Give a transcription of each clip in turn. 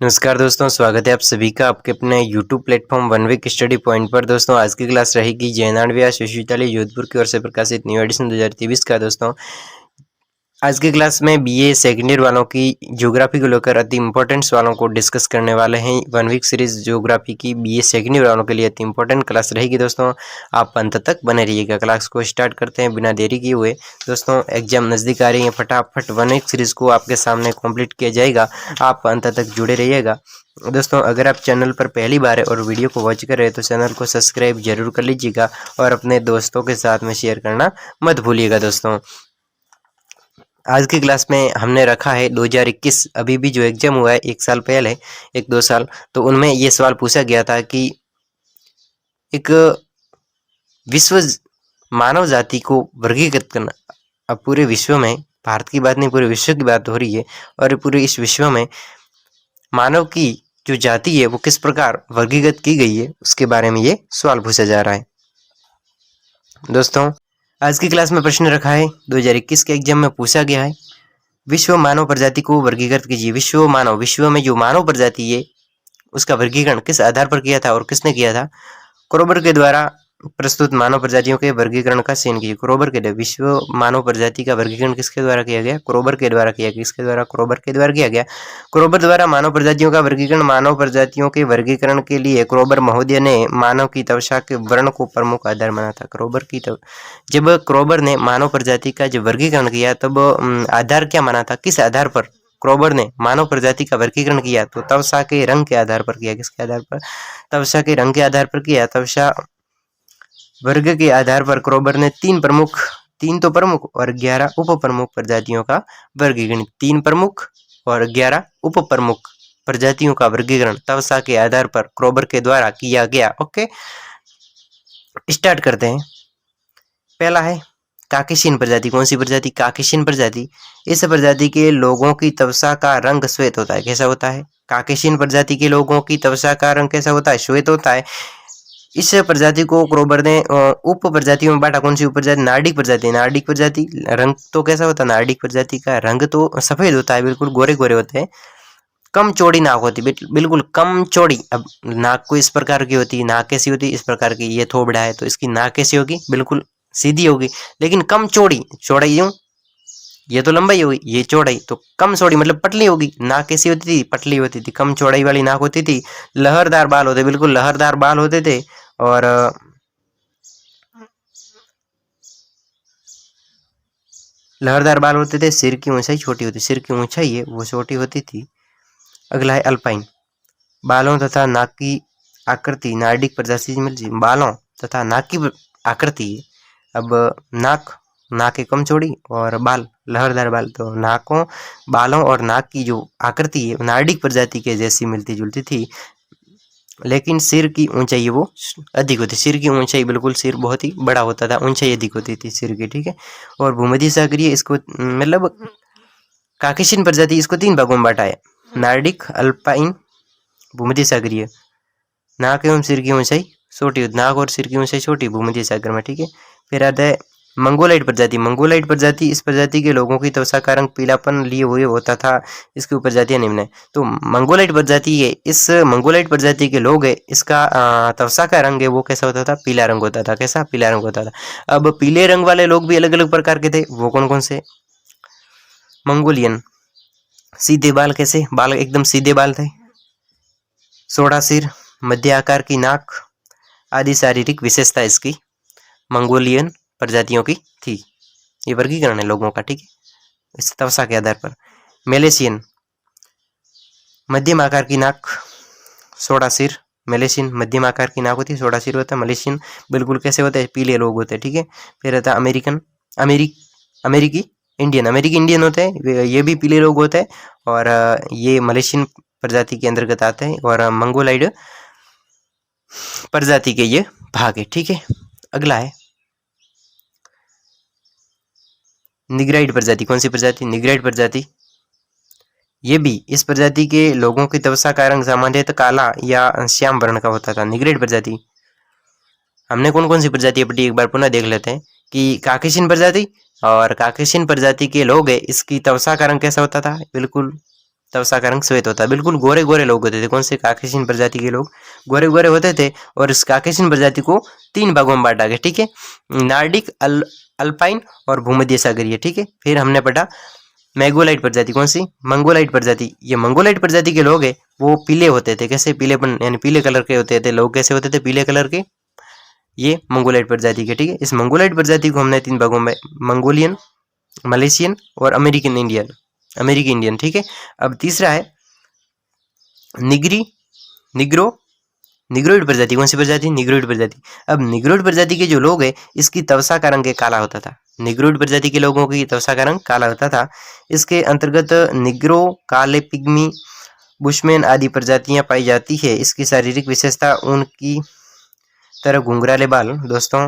नमस्कार दोस्तों, स्वागत है आप सभी का आपके अपने YouTube platform one week study point पर। दोस्तों आज की क्लास रहेगी जयनाड व्यास विश्वविद्यालय जोधपुर की ओर से प्रकाशित न्यू एडिशन 2023 का। दोस्तों आज की क्लास में बीए सेकेंड ईयर वालों की ज्योग्राफी को लेकर अति इंपॉर्टेंट सवालों को डिस्कस करने वाले हैं। वन वीक सीरीज ज्योग्राफी की बीए सेकेंड ईयर वालों के लिए अति इंपॉर्टेंट क्लास रहेगी। दोस्तों आप अंत तक बने रहिएगा। क्लास को स्टार्ट करते हैं बिना देरी किए हुए। दोस्तों एग्जाम नज़दीक आ रही है, फटाफट वन वीक सीरीज को आपके सामने कंप्लीट किया जाएगा। आप अंत तक जुड़े रहिएगा। दोस्तों अगर आप चैनल पर पहली बार है और वीडियो को वॉच कर रहे हैं तो चैनल को सब्सक्राइब जरूर कर लीजिएगा और अपने दोस्तों के साथ में शेयर करना मत भूलिएगा। दोस्तों आज की क्लास में हमने रखा है 2021 अभी भी जो एग्जाम हुआ है एक साल पहले, एक दो साल, तो उनमें ये सवाल पूछा गया था कि एक विश्व मानव जाति को वर्गीकृत करना। अब पूरे विश्व में, भारत की बात नहीं पूरे विश्व की बात हो रही है, और पूरे इस विश्व में मानव की जो जाति है वो किस प्रकार वर्गीकृत की गई है उसके बारे में ये सवाल पूछा जा रहा है। दोस्तों आज की क्लास में प्रश्न रखा है 2021 के एग्जाम में पूछा गया है, विश्व मानव प्रजाति को वर्गीकृत कीजिए। विश्व में जो मानव प्रजाति है उसका वर्गीकरण किस आधार पर किया था और किसने किया था? क्रोबर के द्वारा प्रस्तुत मानव प्रजातियों के वर्गीकरण का चयन कीजिए। क्रोबर के द्वारा विश्व मानव प्रजाति का वर्गीकरण किसके द्वारा किया गया? क्रोबर के द्वारा किया गया। किसके द्वारा? क्रोबर के द्वारा किया गया। क्रोबर द्वारा मानव प्रजातियों का वर्गीकरण। मानव प्रजातियों के वर्गीकरण के लिए क्रोबर महोदय ने मानव की त्वचा के वर्ण को प्रमुख आधार माना था। जब क्रोबर ने मानव प्रजाति का जब वर्गीकरण किया तब आधार क्या माना था? किस आधार पर क्रोबर ने मानव प्रजाति का वर्गीकरण किया? तो त्वचा के रंग के आधार पर किया। किसके आधार पर? त्वचा के रंग के आधार पर किया। त्वचा वर्ग के आधार पर क्रोबर ने तीन तो प्रमुख और 11 उप प्रमुख प्रजातियों का वर्गीकरण। 3 प्रमुख और 11 उप प्रमुख प्रजातियों का वर्गीकरण त्वचा के आधार पर क्रोबर के द्वारा किया गया। ओके, स्टार्ट करते हैं। पहला है काकेशियन प्रजाति। कौन सी प्रजाति? काकेशियन प्रजाति। इस प्रजाति के लोगों की त्वचा का रंग श्वेत होता है। कैसा होता है? काकेशियन प्रजाति के लोगों की त्वचा का रंग कैसा होता है? श्वेत होता है। इस प्रजाति को क्रोबर ने उप प्रजातियों में बांटा। कौन सी उप प्रजाति? नार्डिक प्रजाति। नार्डिक प्रजाति रंग तो कैसा होता है? नार्डिक प्रजाति का रंग तो सफेद होता है, बिल्कुल गोरे गोरे होते हैं। कम चौड़ी नाक होती है, बिल्कुल कम चौड़ी। अब नाक को इस प्रकार की होती है। नाक कैसी होती है? इस प्रकार की। ये थोबड़ा है तो इसकी नाक कैसी होगी? बिल्कुल सीधी होगी, लेकिन कम चौड़ी। चौड़ाई यूं, ये तो लंबाई होगी, ये चौड़ाई तो कम चौड़ी, मतलब पतली होगी। नाक कैसी होती थी? पतली होती थी, कम चौड़ाई वाली नाक होती थी। लहरदार बाल होते, बिल्कुल लहरदार बाल होते थे। और लहरदार बाल होते थे। सिर की ऊंचाई छोटी होती, सिर की ऊंचाई है वो छोटी होती थी। अगला है अल्पाइन। बालों तथा नाक की आकृति नार्डिक प्रजाति में मिलती। बालों तथा नाक की आकृति, अब नाक कम चौड़ी और बाल लहरदार बाल, तो बालों और नाक की जो आकृति है नार्डिक प्रजाति के जैसी मिलती जुलती थी, लेकिन सिर की ऊंचाई वो अधिक होती। सिर की ऊंचाई बिल्कुल, सिर बहुत ही बड़ा होता था, ऊंचाई अधिक होती थी सिर की। ठीक है। और भूमध्य सागरीय, इसको मतलब काकेशियन प्रजाति, इसको 3 भागों में बांटा है। नार्डिक, अल्पाइन, भूमध्य सागरीय। नाक एवं सिर की ऊंचाई छोटी, नाक और सिर की ऊंचाई छोटी भूमध्य सागर में। ठीक है। फिर आता है मंगोलाइट प्रजाति। मंगोलाइट प्रजाति, इस प्रजाति के लोगों की त्वचा का रंग पीलापन लिए हुए होता था। इसकी उपप्रजातियां निम्न है। तो मंगोलाइट प्रजाति है, इस मंगोलाइट प्रजाति के लोग है, इसका त्वचा का रंग है वो कैसा होता था? पीला रंग होता था। कैसा? पीला रंग होता था। अब पीले रंग वाले लोग भी अलग अलग प्रकार के थे। वो कौन कौन से? मंगोलियन। सीधे बाल, कैसे बाल? एकदम सीधे बाल थे। चौड़ा सिर, मध्य आकार की नाक आदि शारीरिक विशेषता इसकी मंगोलियन प्रजातियों की थी। ये वर्गीकरण है लोगों का। ठीक है, इस त्वचा के आधार पर। मलेशियन, मध्यम आकार की नाक, चौड़ा सिर। मलेशियन मध्यम आकार की नाक होती है, चौड़ा सिर होता है। मलेशियन बिल्कुल कैसे होते हैं? पीले लोग होते हैं। ठीक है। फिर रहता है अमेरिकी इंडियन होते हैं, ये भी पीले लोग होते हैं, और ये मलेशियन प्रजाति के अंतर्गत आते हैं, और मंगोलाइड प्रजाति के ये भाग है। ठीक है। अगला है निग्राइड प्रजाति। कौन सी प्रजाति? निग्राइड प्रजाति। ये भी, इस प्रजाति के लोगों की त्वचा का रंग सामान्यतः काला या श्याम वर्ण का होता था। निग्राइड प्रजाति। हमने कौन कौन सी प्रजाति पढ़ी एक बार पुनः देख लेते हैं कि काकेशियन प्रजाति, और काकेशियन प्रजाति के लोग है, इसकी त्वचा का रंग कैसा होता था? बिल्कुल त्वचा का रंग श्वेत होता है। बिल्कुल गोरे गोरे लोग होते थे। कौन से? काकेशियन प्रजाति के लोग गोरे गोरे होते थे। और इस काकेशियन प्रजाति को 3 भागों में बांटा गया, ठीक है, नार्डिक, अल्पाइन और भूमध्य सागरीय, ठीक है। फिर हमने पढ़ा मैगोलाइट प्रजाति। कौन सी? मंगोलाइट प्रजाति। ये मंगोलाइट प्रजाति के लोग है वो पीले होते थे। कैसे? पीलेपन यानी पीले कलर के होते थे लोग। कैसे होते थे? पीले कलर के। ये मंगोलाइट प्रजाति के, ठीक है। इस मंगोलाइट प्रजाति को हमने 3 भागों में, मंगोलियन, मलेशियन और अमेरिकी इंडियन, ठीक है। अब तीसरा है निग्रोइड प्रजाति। कौन सी प्रजाति? निग्रोइड प्रजाति। अब निग्रोइड प्रजाति के जो लोग हैं इसकी त्वचा का रंग काला होता था। निग्रोइड प्रजाति के लोगों की त्वचा का रंग काला होता था। इसके अंतर्गत निग्रो, काले पिग्मी, बुशमैन आदि प्रजातियां पाई जाती है। इसकी शारीरिक विशेषता उनकी तरह घुंघराले बाल। दोस्तों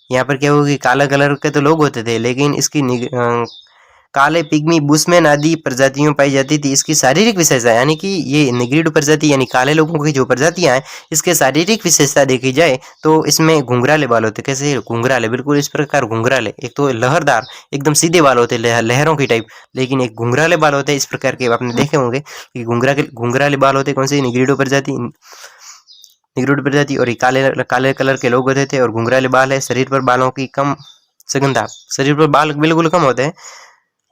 यहाँ पर क्या होगा कि काला कलर के तो लोग होते थे, लेकिन इसकी काले पिग्मी, बुशमैन आदि प्रजातियों पाई जाती थी। इसकी शारीरिक विशेषता यानी कि ये निग्रोइड प्रजाति यानी काले लोगों की जो प्रजातियां हैं इसके शारीरिक विशेषता देखी जाए तो इसमें घुंघराले बाल होते। कैसे? घुंघराले, बिल्कुल इस प्रकार घुंघराले। एक तो लहरदार एकदम सीधे बाल होते लहरों की टाइप, लेकिन एक घुंघराले बाल होते इस प्रकार के। आपने देखे होंगे कि घुंघराले बाल होते। कौन सी? निग्रोइड प्रजाति। और ये काले कलर के लोग होते थे और घुंघराले बाल है। शरीर पर बालों की कम सघनता, शरीर पर बाल बिल्कुल कम होते हैं।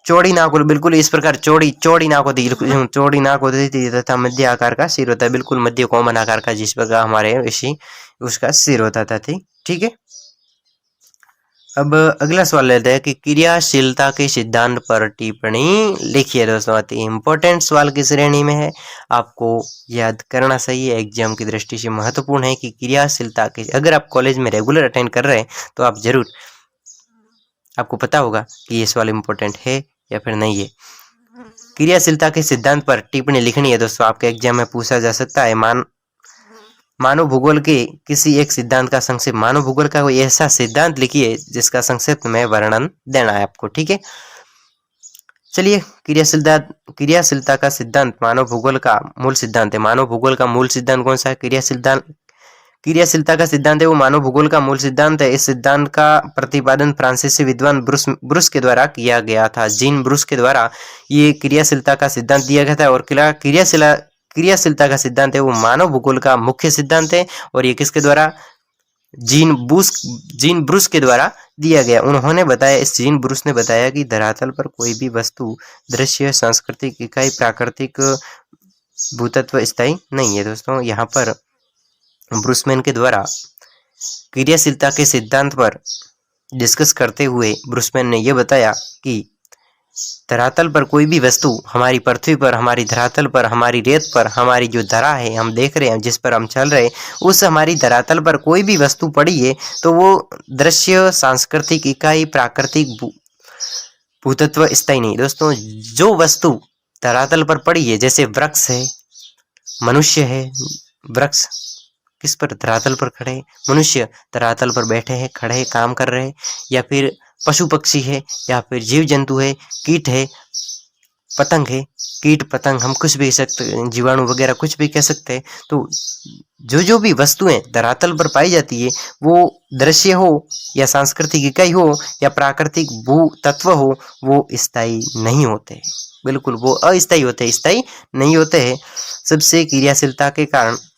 चौड़ी नाक, बिल्कुल इस प्रकार चौड़ी नाक होती है, चौड़ी नाक होती थी तथा मध्य आकार का सिर होता है। बिल्कुल मध्य कोमन आकार का, जिस प्रकार हमारे इसी उसका सिर होता था, ठीक है। अब अगला सवाल लेते हैं कि क्रियाशीलता के सिद्धांत पर टिप्पणी लिखिए। दोस्तों अति इंपॉर्टेंट सवाल की श्रेणी में है, आपको याद करना चाहिए, एग्जाम की दृष्टि से महत्वपूर्ण है कि क्रियाशीलता के, अगर आप कॉलेज में रेगुलर अटेंड कर रहे हैं तो आप जरूर, आपको पता होगा कि ये सवाल इंपॉर्टेंट है या फिर नहीं है। क्रियाशीलता के सिद्धांत पर टिप्पणी लिखनी है दोस्तों, आपके एग्जाम में पूछा जा सकता है। मानव भूगोल के किसी एक सिद्धांत का संक्षेप, मानव भूगोल का कोई ऐसा सिद्धांत लिखिए जिसका संक्षेप में वर्णन देना है आपको, ठीक है। चलिए, क्रियाशीलता का सिद्धांत मानव भूगोल का मूल सिद्धांत है। मानव भूगोल का मूल सिद्धांत कौन सा है? क्रियाशीलता का सिद्धांत है वो मानव भूगोल का मूल सिद्धांत है। इस सिद्धांत का प्रतिपादन फ्रांसीसी विद्वान ब्रूस के द्वारा किया गया था। जीन ब्रूस के द्वारा ये क्रियाशीलता का सिद्धांत दिया गया था। और क्रियाशीलता का सिद्धांत है वो मानव भूगोल का मुख्य सिद्धांत है। और ये किसके द्वारा? जीन ब्रूस के द्वारा दिया गया। उन्होंने बताया, इस जीन ब्रूस ने बताया कि धरातल पर कोई भी वस्तु दृश्य, सांस्कृतिक इकाई, प्राकृतिक भूतत्व स्थायी नहीं है। दोस्तों यहाँ पर ब्रूसमैन के द्वारा क्रियाशीलता के सिद्धांत पर डिस्कस करते हुए ब्रूसमैन ने यह बताया कि धरातल पर कोई भी वस्तु, हमारी पृथ्वी पर, हमारी धरातल पर, हमारी रेत पर, हमारी जो धरा है हम देख रहे हैं, जिस पर हम चल रहे हैं, उस हमारी धरातल पर कोई भी वस्तु पड़ी है तो वो दृश्य, सांस्कृतिक इकाई, प्राकृतिक भूतत्व स्थायी नहीं। दोस्तों जो वस्तु धरातल पर पड़ी है, जैसे वृक्ष है, मनुष्य है, वृक्ष किस पर? धरातल पर खड़े हैं, मनुष्य धरातल पर बैठे हैं, खड़े हैं, काम कर रहे हैं, या फिर पशु पक्षी है, या फिर जीव जंतु है, कीट है, पतंग है, कीट पतंग हम कुछ भी कह सकते हैं, जीवाणु वगैरह कुछ भी कह सकते हैं। तो जो भी वस्तुएं धरातल पर पाई जाती है वो दृश्य हो या सांस्कृतिक इकाई हो या प्राकृतिक भू तत्व हो, वो स्थायी नहीं होते, बिल्कुल वो अस्थायी होते हैं, स्थायी नहीं होते हैं।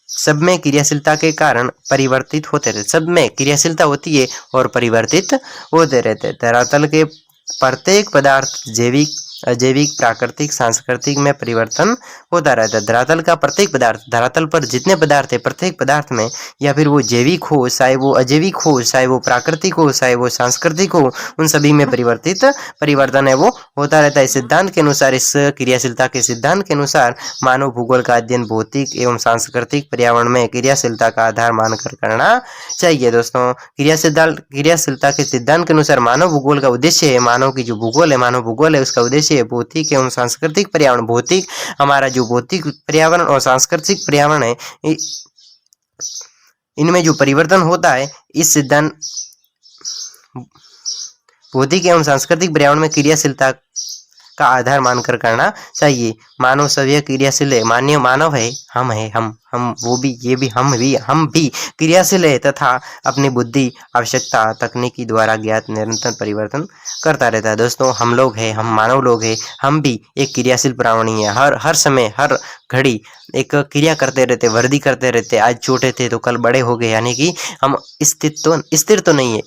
सब में क्रियाशीलता के कारण परिवर्तित होते रहते, सब में क्रियाशीलता होती है और परिवर्तित होते रहते। धरातल के प्रत्येक पदार्थ जैविक, अजैविक, प्राकृतिक, सांस्कृतिक में परिवर्तन होता रहता है। धरातल का प्रत्येक पदार्थ, धरातल पर जितने पदार्थ है प्रत्येक पदार्थ में, या फिर वो जैविक हो, चाहे वो अजैविक हो, चाहे वो प्राकृतिक हो, चाहे वो सांस्कृतिक हो, उन सभी में परिवर्तन है वो होता रहता है। सिद्धांत के अनुसार, इस क्रियाशीलता के सिद्धांत के अनुसार मानव भूगोल का अध्ययन भौतिक एवं सांस्कृतिक पर्यावरण में क्रियाशीलता का आधार मानकर करना चाहिए। दोस्तों क्रियाशीलता के सिद्धांत के अनुसार मानव भूगोल का उद्देश्य है, मानव की जो भूगोल है, मानव भूगोल है उसका उद्देश्य है भौतिक एवं सांस्कृतिक पर्यावरण। भौतिक, हमारा जो भौतिक पर्यावरण और सांस्कृतिक पर्यावरण है, इनमें जो परिवर्तन होता है, इस सिद्धांत भौतिक एवं सांस्कृतिक पर्यावरण में क्रियाशीलता का आधार मानकर करना चाहिए। मानव सभी क्रियाशील है, मान्य मानव है, हम वो भी, ये भी, हम भी क्रियाशील है तथा अपनी बुद्धि, आवश्यकता, तकनीकी द्वारा ज्ञात निरंतर परिवर्तन करता रहता है। दोस्तों हम लोग हैं, हम मानव लोग हैं, हम भी एक क्रियाशील प्राणी है। हर समय, हर घड़ी एक क्रिया करते रहते, वृद्धि करते रहते। आज छोटे थे तो कल बड़े हो गए, यानी कि हम स्थिर तो नहीं है,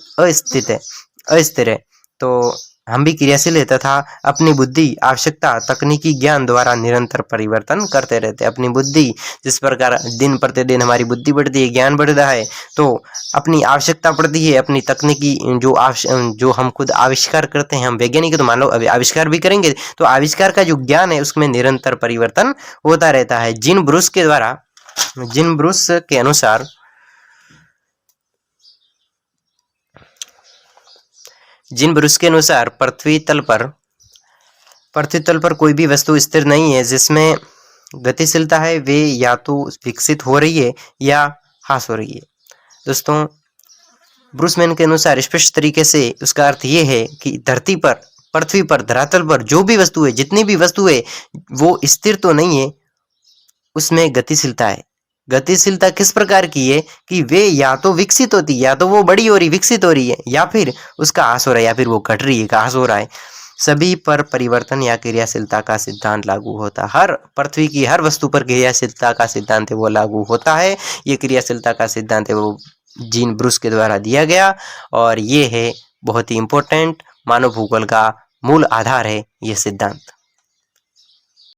अस्थिर है। तो हम भी क्रियाशील है तथा अपनी बुद्धि, आवश्यकता, तकनीकी ज्ञान द्वारा निरंतर परिवर्तन करते रहते हैं। अपनी बुद्धि, जिस प्रकार दिन प्रतिदिन हमारी बुद्धि बढ़ती है, ज्ञान बढ़ता है, तो अपनी आवश्यकता पड़ती है, अपनी तकनीकी जो हम खुद आविष्कार करते हैं, हम वैज्ञानिक तो मान लो अभी आविष्कार भी करेंगे, तो आविष्कार का जो ज्ञान है उसमें निरंतर परिवर्तन होता रहता है। जिन ब्रूस के अनुसार पृथ्वी तल पर कोई भी वस्तु स्थिर नहीं है। जिसमें गतिशीलता है वे या तो विकसित हो रही है या ह्रास हो रही है। दोस्तों ब्रूस मैन के अनुसार स्पष्ट तरीके से उसका अर्थ ये है कि धरती पर, पृथ्वी पर, धरातल पर जो भी वस्तु है, जितनी भी वस्तु है, वो स्थिर तो नहीं है, उसमें गतिशीलता है। गतिशीलता किस प्रकार की है कि वे या तो विकसित होती, या तो वो बड़ी हो रही, विकसित हो रही है, या फिर उसका ह्रास हो रहा है, या फिर वो घट रही है, ह्रास हो रहा है। सभी पर परिवर्तन या क्रियाशीलता का सिद्धांत लागू होता है। हर पृथ्वी की हर वस्तु पर क्रियाशीलता का सिद्धांत है वो लागू होता है। ये क्रियाशीलता का सिद्धांत है वो जीन ब्रूस के द्वारा दिया गया, और ये है बहुत ही इंपॉर्टेंट, मानव भूगोल का मूल आधार है ये सिद्धांत।